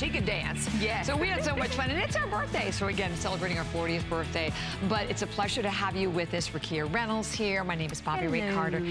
She could dance. Yes. So we had so much fun, and it's our birthday. So again, celebrating our 40th birthday. But it's a pleasure to have you with us. Rakia Reynolds here. My name is Bobby Ray Carter.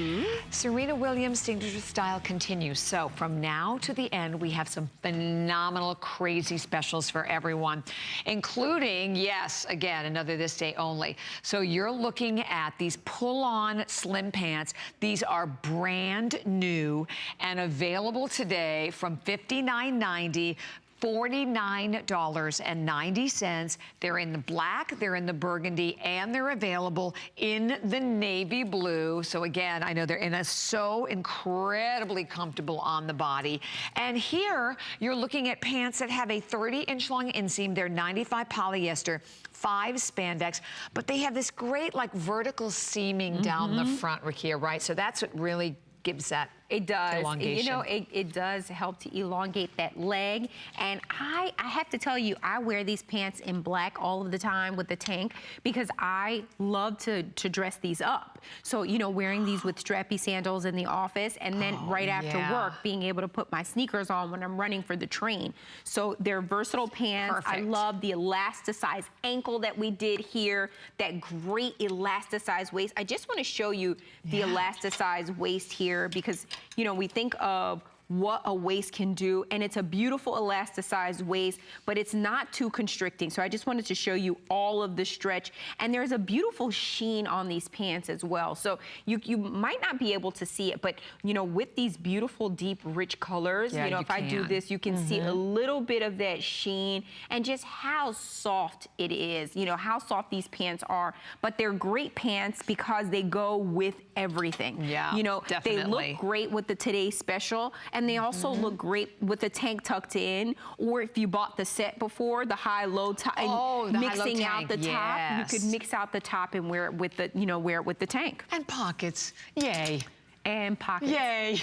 Serena Williams' signature style continues. So from now to the end, we have some phenomenal, crazy specials for everyone, including, yes, again, another this day only. So you're looking at these pull-on slim pants. These are brand new and available today from $59.90. $49.90. They're in the black, they're in the burgundy, and they're available in the navy blue. So again, I know they're so incredibly comfortable on the body. And here, you're looking at pants that have a 30-inch long inseam. They're 95 polyester, 5 spandex, but they have this great like vertical seaming down the front, Rakia, right? So that's what really gives that elongation. You know, it does help to elongate that leg. And I have to tell you, I wear these pants in black all of the time with the tank because I love to dress these up. So, you know, wearing these with strappy sandals in the office, and then right after work, being able to put my sneakers on when I'm running for the train. So they're versatile pants. Perfect. I love the elasticized ankle that we did here, that great elasticized waist. I just want to show you the elasticized waist here because, you know, we think of what a waist can do, and it's a beautiful elasticized waist, but it's not too constricting. So I just wanted to show you all of the stretch, and there's a beautiful sheen on these pants as well. So you might not be able to see it, but you know, with these beautiful, deep, rich colors, you know, if I do this, you can see a little bit of that sheen and just how soft it is, you know, how soft these pants are. But they're great pants because they go with everything. Yeah, you know, definitely. They look great with the Today Special, and they also look great with the tank tucked in, or if you bought the set before, the high-low top, mixing out the top, you could mix out the top and wear it with the, you know, wear it with the tank. And pockets, yay. And pockets. Yay.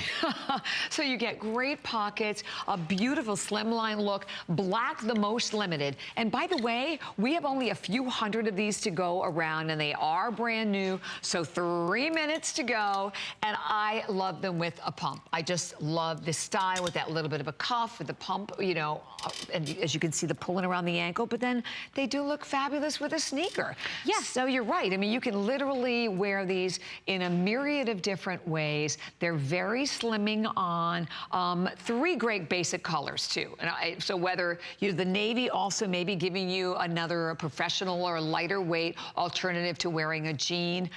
So you get great pockets, a beautiful slimline look, black the most limited. And by the way, we have only a few hundred of these to go around, and they are brand new, so 3 minutes to go. And I love them with a pump. I just love this style with that little bit of a cuff, with the pump, you know, and as you can see, the pulling around the ankle, but then they do look fabulous with a sneaker. Yeah. So you're right. I mean, you can literally wear these in a myriad of different ways. They're very slimming on. 3 great basic colors too. And so whether the navy also maybe giving you another professional or lighter weight alternative to wearing a jean.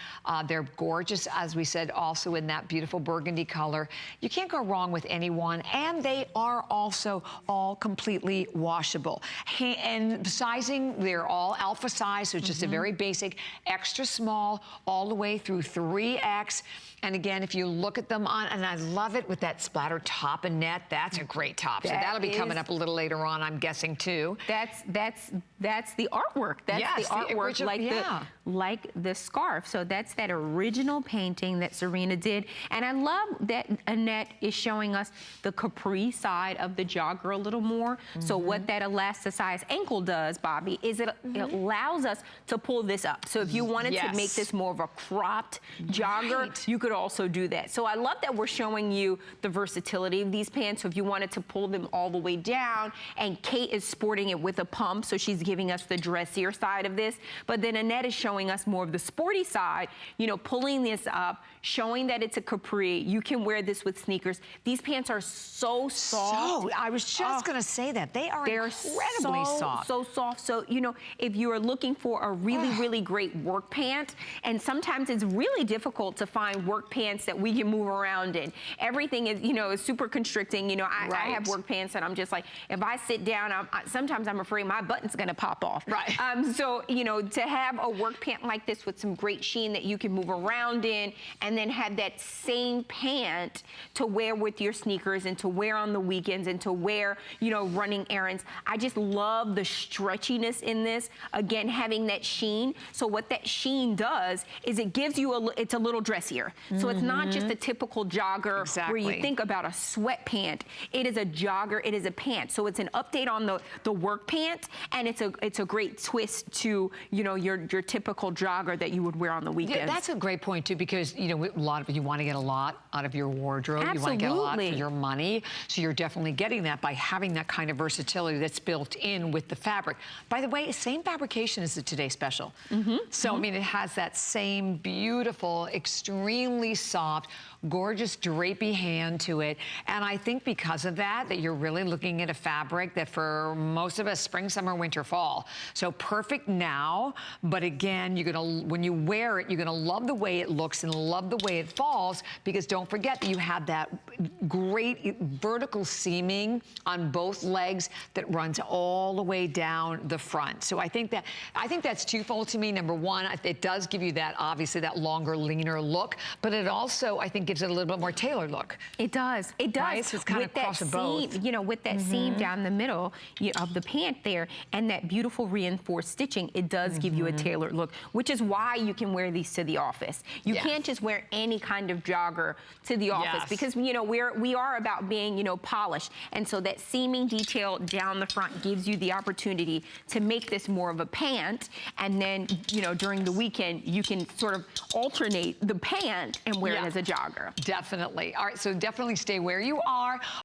They're gorgeous, as we said, also in that beautiful burgundy color. You can't go wrong with any one, and they are also all completely washable. And sizing, they're all alpha size, so it's just a very basic, extra small, all the way through 3X. And again, if you look at them on, and I love it with that splatter top and net, that's a great top. So that'll be coming up a little later on, I'm guessing too. That's the artwork. That's the artwork, like the scarf. So that's that original painting that Serena did. And I love that Annette is showing us the capri side of the jogger a little more. So what that elasticized ankle does, Bobby, is it allows us to pull this up. So if you wanted to make this more of a cropped jogger, you could also do that. So I love that we're showing you the versatility of these pants. So if you wanted to pull them all the way down, and Kate is sporting it with a pump, so she's giving us the dressier side of this. But then Annette is showing us more of the sporty side, you know, pulling this up, showing that it's a capri. You can wear this with sneakers. These pants are so soft. I was just gonna say that. They're incredibly soft. So soft. So, you know, if you are looking for a really, really great work pant, and sometimes it's really difficult to find work pants that we can move around in. Everything is, you know, is super constricting. You know, I have work pants and I'm just like, if I sit down, sometimes I'm afraid my button's gonna pop off. Right. So, you know, to have a work pant like this with some great sheen that you can move around in, and then have that same pant to wear with your sneakers and to wear on the weekends and to wear, you know, running errands. I just love the stretchiness in this. Again, having that sheen. So what that sheen does is it gives you it's a little dressier. So it's not just a typical jogger where you think about a sweat pant. It is a jogger, it is a pant. So it's an update on the work pant, and it's a great twist to, you know, your typical typical jogger that you would wear on the weekends. Yeah, that's a great point too, because you know, a lot of you want to get a lot out of your wardrobe. Absolutely. You want to get a lot for your money. So you're definitely getting that by having that kind of versatility that's built in with the fabric. By the way, same fabrication as the Today Special. So I mean, it has that same beautiful, extremely soft, gorgeous drapey hand to it. And I think because of that you're really looking at a fabric that for most of us, spring, summer, winter, fall. So perfect now, but again, you're gonna, when you wear it, you're gonna love the way it looks and love the way it falls, because don't forget that you have that great vertical seaming on both legs that runs all the way down the front. So I think that's twofold to me. Number one, it does give you that, obviously, that longer, leaner look, but it also, I think, gives it a little bit more tailored look. It does. It does. Right? So it's kind of across both. You know, with that seam down the middle of the pant there, and that beautiful reinforced stitching, it does give you a tailored look, which is why you can wear these to the office. You can't just wear any kind of jogger to the office, because, you know, we are about being, you know, polished. And so that seaming detail down the front gives you the opportunity to make this more of a pant. And then, you know, during the weekend, you can sort of alternate the pant and wear it as a jogger. Definitely. All right, so definitely stay where you are.